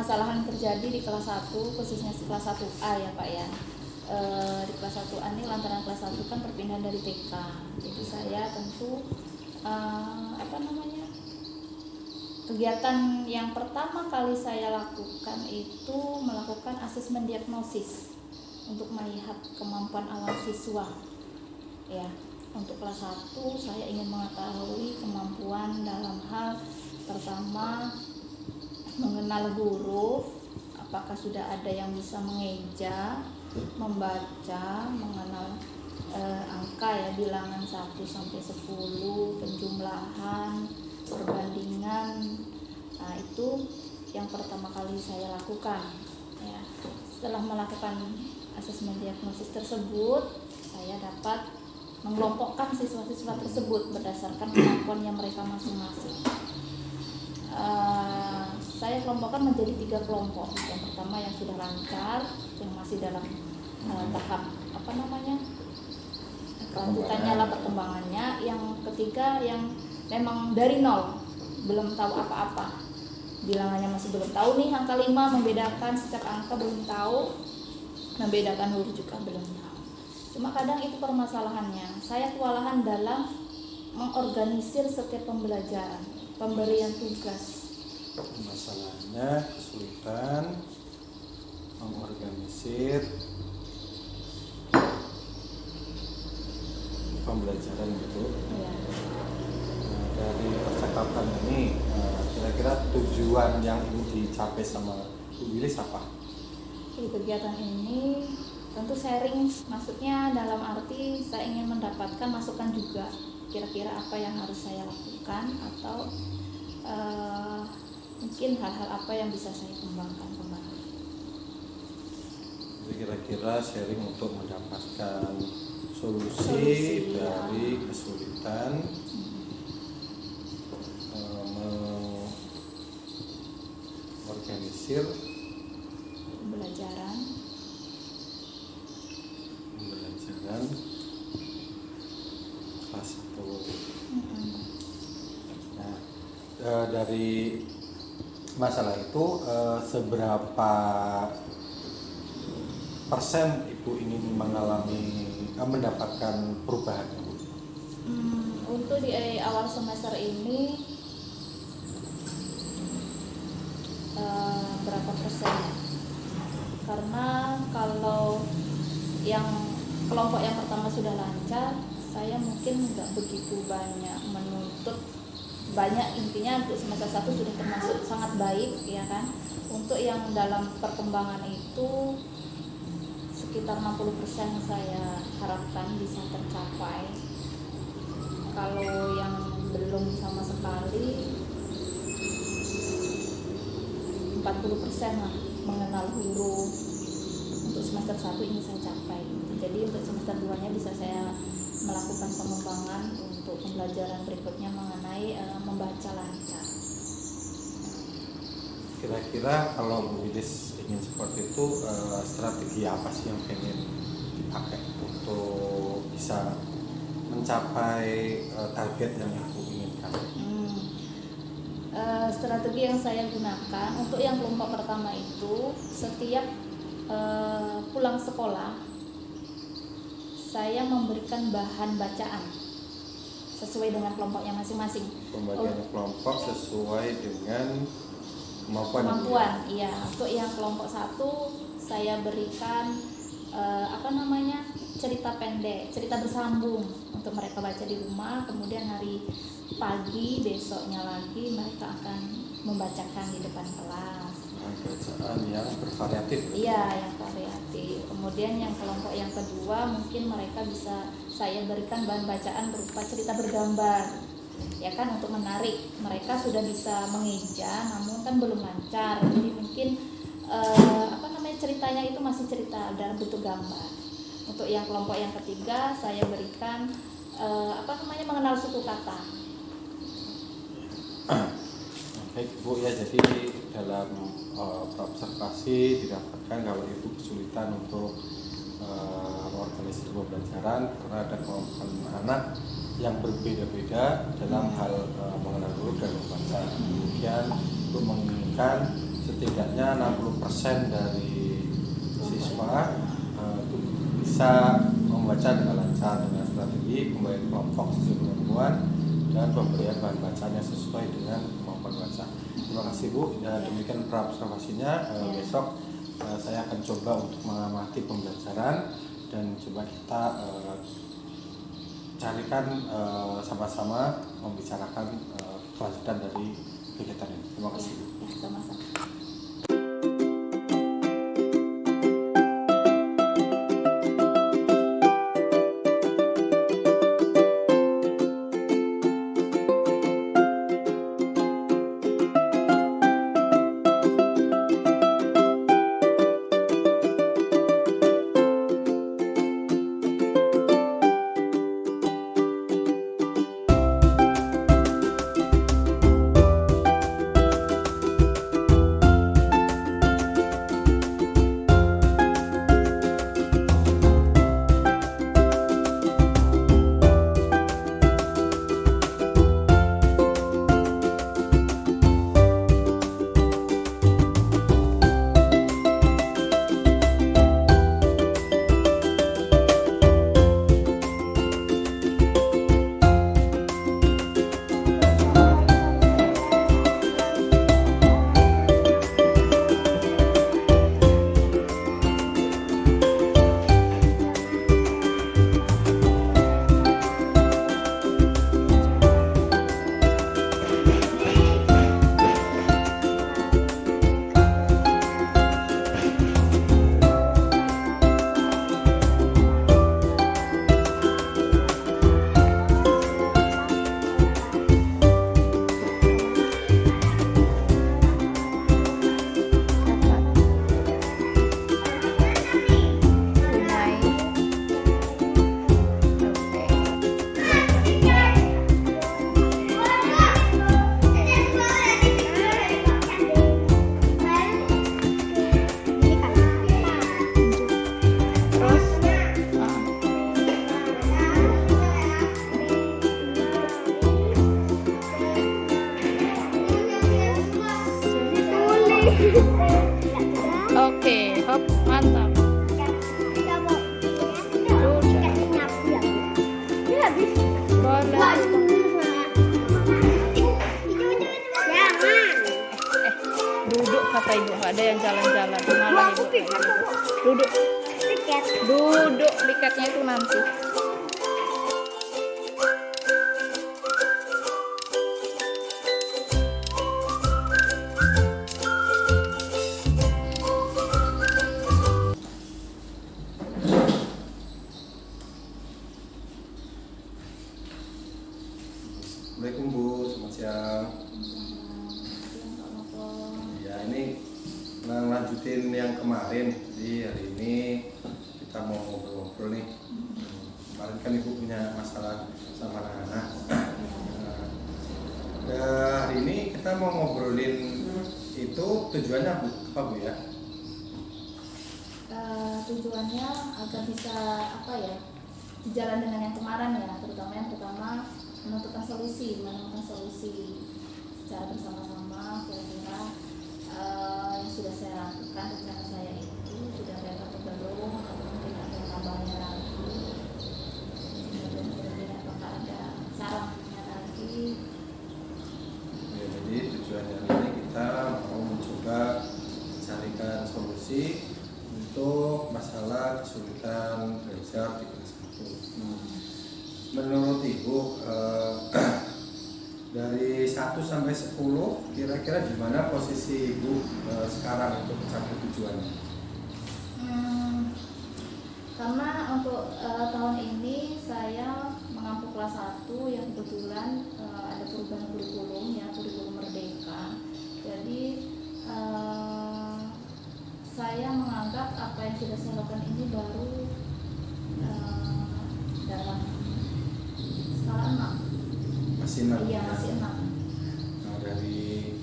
permasalahan terjadi di kelas 1, khususnya kelas 1A ya Pak ya. Di kelas 1A ini lantaran kelas 1 kan perpindahan dari TK. Jadi saya tentu kegiatan yang pertama kali saya lakukan itu melakukan asesmen diagnosis untuk melihat kemampuan awal siswa. Ya, untuk kelas 1 saya ingin mengetahui kemampuan dalam hal pertama mengenal huruf, apakah sudah ada yang bisa mengeja, membaca, mengenal angka ya, bilangan 1 sampai 10, penjumlahan, perbandingan. Nah, itu yang pertama kali saya lakukan ya. Setelah melakukan asesmen diagnosis tersebut, saya dapat mengelompokkan siswa-siswa tersebut berdasarkan kemampuannya mereka masing-masing. Saya kelompokkan menjadi 3 kelompok. Yang pertama yang sudah lancar, yang masih dalam tahap kelanjutannya lah, perkembangannya. Yang ketiga yang memang dari nol, belum tahu apa-apa, bilangannya masih belum tahu nih, angka 5 membedakan setiap angka belum tahu, membedakan huruf juga belum tahu. Cuma kadang itu permasalahannya, saya kewalahan dalam mengorganisir setiap pembelajaran, pemberian tugas. Masalahnya kesulitan mengorganisir pembelajaran gitu Ya. Dari percakapan ini kira-kira tujuan yang ingin dicapai sama Bu Wilis apa? Di kegiatan ini tentu sharing, maksudnya dalam arti saya ingin mendapatkan masukan juga, kira-kira apa yang harus saya lakukan, atau mungkin hal-hal apa yang bisa saya kembangkan kembali. Jadi kira-kira sharing untuk mendapatkan solusi dari kesulitan mengorganisir Pembelajaran kelas 1. Nah, dari masalah itu seberapa persen Ibu ingin mendapatkan perubahan? Untuk di awal semester ini berapa persen? Karena kalau yang kelompok yang pertama sudah lancar, saya mungkin nggak begitu banyak menuntut banyak, intinya untuk semester 1 sudah termasuk sangat baik ya kan. Untuk yang dalam perkembangan itu sekitar 60% saya harapkan bisa tercapai. Kalau yang belum sama sekali 40% lah mengenal huruf. Untuk semester 1 ini saya capai. Jadi untuk semester 2-nya bisa saya melakukan pengembangan untuk pembelajaran berikutnya mengenai membaca lancar. Kira-kira kalau Bu Wilis ingin seperti itu, strategi apa sih yang pengen dipakai untuk bisa mencapai target yang Ibu inginkan? Strategi yang saya gunakan untuk yang kelompok pertama itu, setiap pulang sekolah saya memberikan bahan bacaan sesuai dengan kelompoknya masing-masing. Pembagian kelompok sesuai dengan kemampuan. Iya, untuk yang kelompok 1 saya berikan cerita pendek, cerita bersambung untuk mereka baca di rumah. Kemudian hari pagi besoknya lagi mereka akan membacakan di depan kelas. Bacaan yang bervariatif. Iya, yang variatif. Kemudian yang kelompok yang kedua mungkin mereka bisa saya berikan bahan bacaan berupa cerita bergambar. Ya kan, untuk menarik. Mereka sudah bisa mengeja namun kan belum lancar. Jadi mungkin ceritanya itu masih cerita dalam bentuk gambar. Untuk yang kelompok yang ketiga saya berikan mengenal suku kata. Baik Bu ya, jadi dalam observasi didapatkan kalau Ibu kesulitan untuk mengorganisir pembelajaran karena ada kelompok anak yang berbeda-beda dalam hal mengenal huruf dan membaca. Kemudian Ibu menginginkan setidaknya 60% dari siswa itu bisa membaca dengan lancar dengan strategi pemberian kelompok sesuai kemampuan dan pemberian bahan bacaan yang sesuai dengan kemampuan baca. Terima kasih Bu. Ya, demikian observasinya. Besok saya akan coba untuk mengamati pembelajaran dan coba kita carikan sama-sama membicarakan kelanjutan dari kegiatan ini. Terima kasih Bu. Sama-sama. Oke, hop, mantap. Boleh. Duduk kata ibu, nggak ada yang jalan-jalan. Malah ibu. Duduk. Duduk, tiketnya itu nanti. Assalamualaikum Bu, selamat siang. Ya, ini lanjutin yang kemarin. Jadi hari ini kita mau ngobrol-ngobrol nih. Kemarin kan Ibu punya masalah sama anak-anak. Hari ini kita mau ngobrolin itu tujuannya apa Bu ya? Tujuannya agar bisa sejalan dengan yang kemarin ya, terutama yang pertama menemukan solusi secara bersama-sama. Kira-kira yang sudah saya lakukan rencana saya itu sudah dapat atau belum, atau mungkin ada tambahnya lagi, dan kira-kira apakah ada sarannya lagi. Ya, jadi tujuan hari ini kita mau mencoba carikan solusi untuk masalah kesulitan belajar di kelas 1. Menurut Ibu, dari 1 sampai 10 kira-kira di mana posisi Ibu sekarang untuk mencapai tujuannya? Karena untuk tahun ini saya mengampu kelas 1 yang kebetulan ada perubahan kurikulum ya, kurikulum merdeka. Jadi saya menganggap apa yang sudah saya lakukan ini baru dalam skala 6. Masih 6? Iya, masih 6. Nah, dari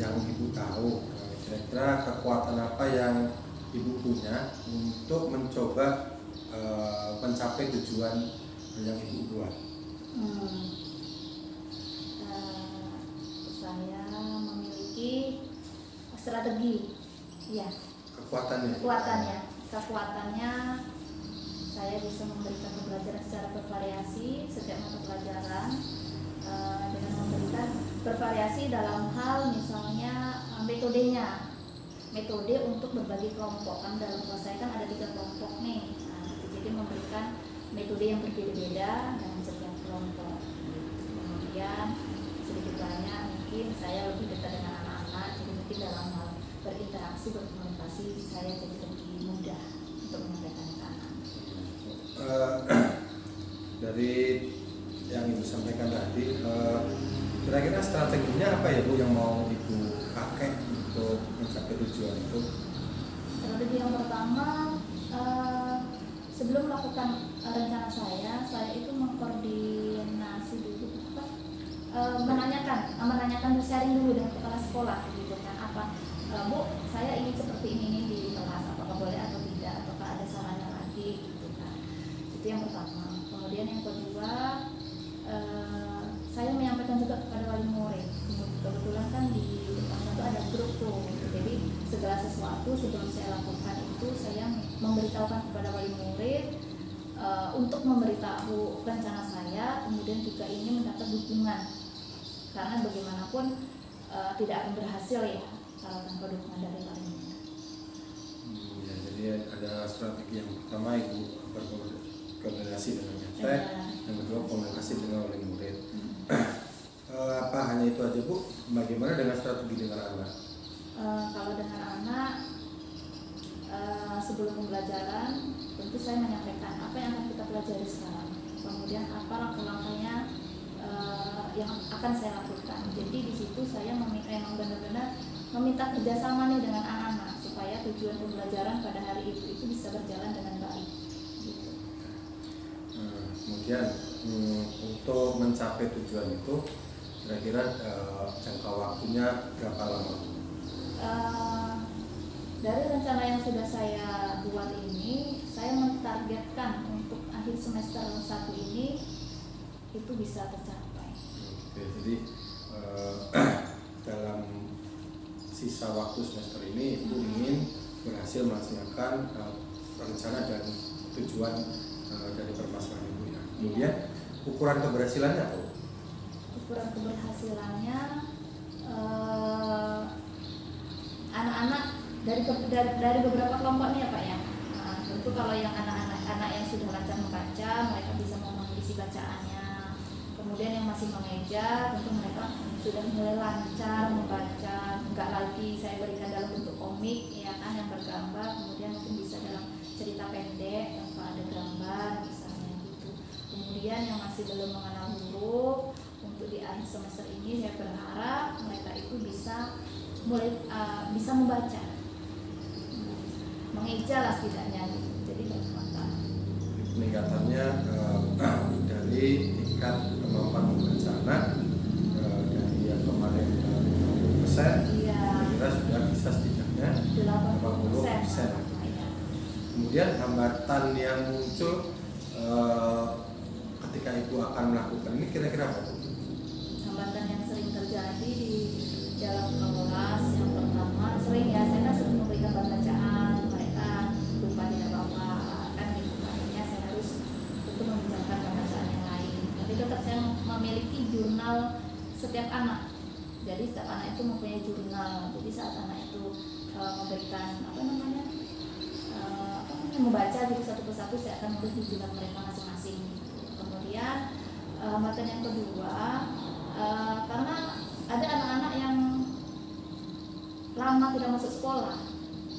yang Ibu tahu, kira-kira kekuatan apa yang Ibu punya untuk mencoba mencapai tujuan yang Ibu buat? Saya memiliki strategi, ya. Kekuatannya saya bisa memberikan pembelajaran secara bervariasi setiap mata pelajaran, dengan memberikan bervariasi dalam hal misalnya metode untuk berbagi kelompok. Kan dalam kelas saya kan ada 3 kelompok nih, jadi memberikan metode yang berbeda-beda dalam setiap kelompok. Kemudian sedikit banyak mungkin saya lebih dekat dengan anak-anak, jadi mungkin dalam hal berinteraksi, berkomunikasi saya jadi lebih mudah untuk menyampaikan ke anak. Dari yang Ibu sampaikan tadi, kira-kira strateginya apa ya Bu yang mau Ibu pakai untuk mencapai tujuan itu? Strategi yang pertama, sebelum melakukan rencana saya itu mengkoordinasi dulu, menanyakan sharing dulu dengan kepala sekolah gitu kan, Bu, saya ingin seperti ini di kelas, apakah boleh atau tidak, ataukah ada sarannya lagi gitu kan. Itu yang pertama. Kemudian yang kedua, saya menyampaikan juga kepada wali murid. Kebetulan kan di depan itu ada grup tuh, jadi segala sesuatu sebelum saya lakukan itu saya memberitahukan kepada wali murid, untuk memberitahu rencana saya, kemudian juga ingin mendapat dukungan, karena bagaimanapun tidak akan berhasil ya kalau tanpa dukungan dari wali murid. Ya, jadi ada strategi yang pertama Ibu berkoordinasi dengan nyata, yang kedua komunikasi dengan wali murid. Apa hanya itu aja Bu? Bagaimana dengan strategi dengan anak? Kalau dengan anak, sebelum pembelajaran tentu saya menyampaikan apa yang akan kita pelajari sekarang, kemudian apa langkah-langkahnya yang akan saya lakukan. Jadi di situ saya memang benar-benar meminta kerjasama nih dengan anak-anak supaya tujuan pembelajaran pada hari itu bisa berjalan dengan baik. Gitu. Kemudian untuk mencapai tujuan itu kira-kira jangka waktunya berapa lama? Dari rencana yang sudah saya buat ini, saya mentargetkan untuk akhir semester 1 ini itu bisa tercapai. Oke, jadi dalam sisa waktu semester ini Ibu ingin berhasil melaksanakan rencana dan tujuan dari permasalahan Ibu ya. Kemudian ukuran keberhasilannya apa? Ukuran keberhasilannya anak-anak dari beberapa kelompok nih ya Pak ya. Tentu kalau yang anak-anak yang sudah lancar membaca, mereka bisa mengisi bacaannya. Kemudian yang masih mengeja, tentu mereka sudah mulai lancar membaca, enggak lagi saya berikan dalam bentuk komik ya kan, yang bergambar, kemudian mungkin bisa dalam cerita pendek tanpa ada gambar misalnya gitu. Kemudian yang masih belum mengenal huruf, untuk di akhir semester ini saya berharap mereka itu bisa mulai bisa membaca, mengeja lah setidaknya gitu. Jadi berkata peningkatannya dari tingkat kemampuan membaca anak dari yang kemarin 50%, kira sudah bisa setidaknya 80%. Kemudian hambatan yang muncul ketika Ibu akan melakukan ini kira-kira apa? Hambatan yang sering terjadi di dalam kelas, yang pertama sering ya, saya kan sering memberikan bacaan, mereka lupa tidak apa-apa kan gitu, akhirnya saya harus untuk membicarakan bacaan yang lain. Tapi tetap saya memiliki jurnal setiap anak, jadi setiap anak itu mempunyai jurnal. Jadi saat anak itu memberikan membaca gitu satu persatu, saya akan menulis di jurnal mereka masing-masing. Kemudian hambatan yang kedua, karena ada anak-anak yang lama tidak masuk sekolah,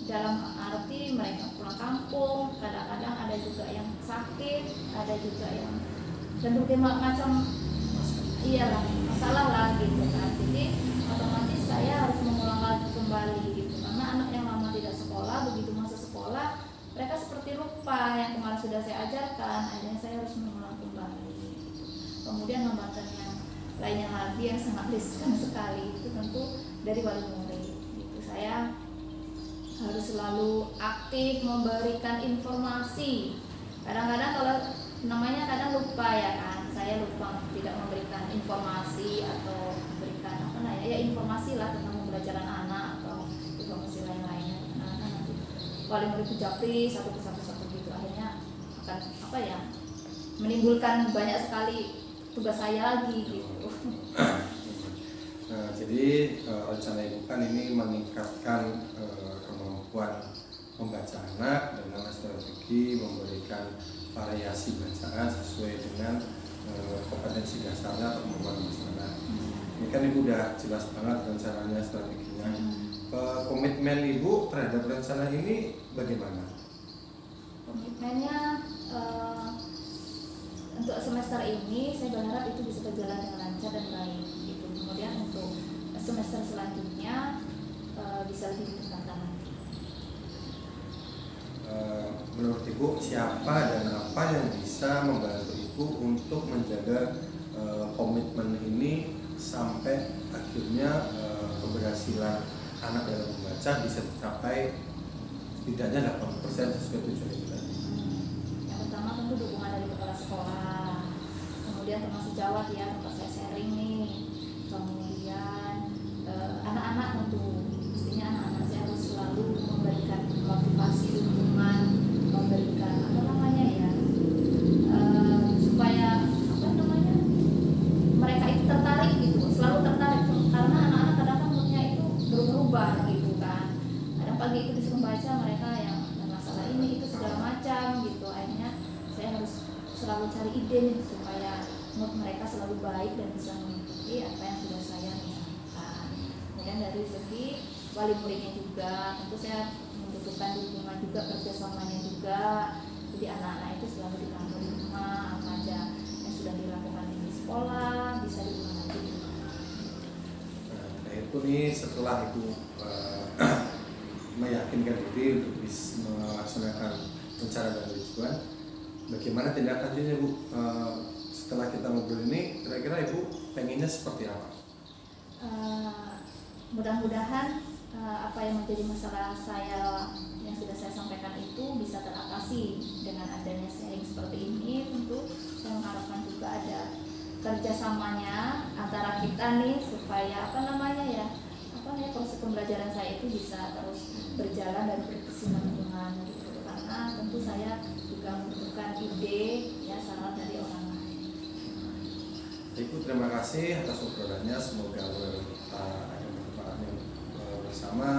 dalam arti mereka pulang kampung, kadang-kadang ada juga yang sakit, ada juga yang dan berbagai macam masalah lah gitu kan. Jadi otomatis saya harus mengulang lagi kembali gitu, karena anak yang lama tidak sekolah begitu masuk sekolah mereka seperti lupa yang kemarin sudah saya ajarkan, akhirnya saya harus mengulang kembali gitu. Kemudian hambatan yang lainnya lagi yang sangat riskan sekali itu tentu dari wali murid gitu. Saya harus selalu aktif memberikan informasi. Kadang-kadang kalau namanya kadang lupa ya kan, saya lupa tidak memberikan informasi atau memberikan informasi lah tentang pembelajaran anak atau wali murid japri satu gitu, akhirnya akan apa ya, menimbulkan banyak sekali tugas saya lagi gitu. Nah, jadi rencana ibu kan ini meningkatkan kemampuan membaca anak dengan strategi memberikan variasi bacaan sesuai dengan kompetensi dasarnya atau kemampuan anak. Ini kan ibu udah jelas banget rencananya, strateginya. Komitmen ibu terhadap rencana ini bagaimana? Komitmennya untuk semester ini saya berharap itu bisa berjalan dengan lancar dan baik gitu. Kemudian untuk semester selanjutnya bisa lebih ditingkatkan lagi. Menurut ibu siapa dan apa yang bisa membantu ibu untuk menjaga komitmen ini sampai akhirnya keberhasilan anak dalam membaca bisa tercapai setidaknya 80% sesuai tujuan itu tadi? Yang pertama tentu dukungan dari kepala sekolah, kemudian termasuk Jawa ya, tempat saya sharing nih, kemudian anak-anak tentu mestinya anak-anak saya harus selalu memberikan motivasi, dukungan, memberikan apa namanya ya, supaya apa namanya mereka itu tertarik gitu, selalu tertarik, karena anak-anak kadang-kadang moodnya itu berubah gitu kan. Kadang pagi itu disuruh baca, mereka yang masalah ini itu segala macam gitu, akhirnya saya harus selalu cari ide nih supaya mood mereka selalu baik dan bisa mengikuti apa yang sudah saya rencanakan. Kemudian dari segi wali muridnya juga tentu saya membutuhkan dukungan juga, kerjasamanya juga, jadi anak-anak itu selalu dipantau di rumah, apa aja yang sudah dilakukan di sekolah bisa diulang lagi. Nah itu nih setelah itu meyakinkan diri untuk bisa melaksanakan rencana dan tujuan, bagaimana tindak lanjutnya Bu? Setelah kita ngobrol ini, kira-kira Ibu pengennya seperti apa? Mudah-mudahan apa yang menjadi masalah saya yang sudah saya sampaikan itu bisa teratasi dengan adanya sharing seperti ini. Tentu saya mengharapkan juga ada kerjasamanya antara kita nih supaya apa namanya ya, proses pembelajaran saya itu bisa terus berjalan dan berkesinambungan gitu, karena tentu saya juga membutuhkan ide ya, saran dari orang lain. Ibu terima kasih atas obrolannya, semoga kita ada manfaatnya bersama.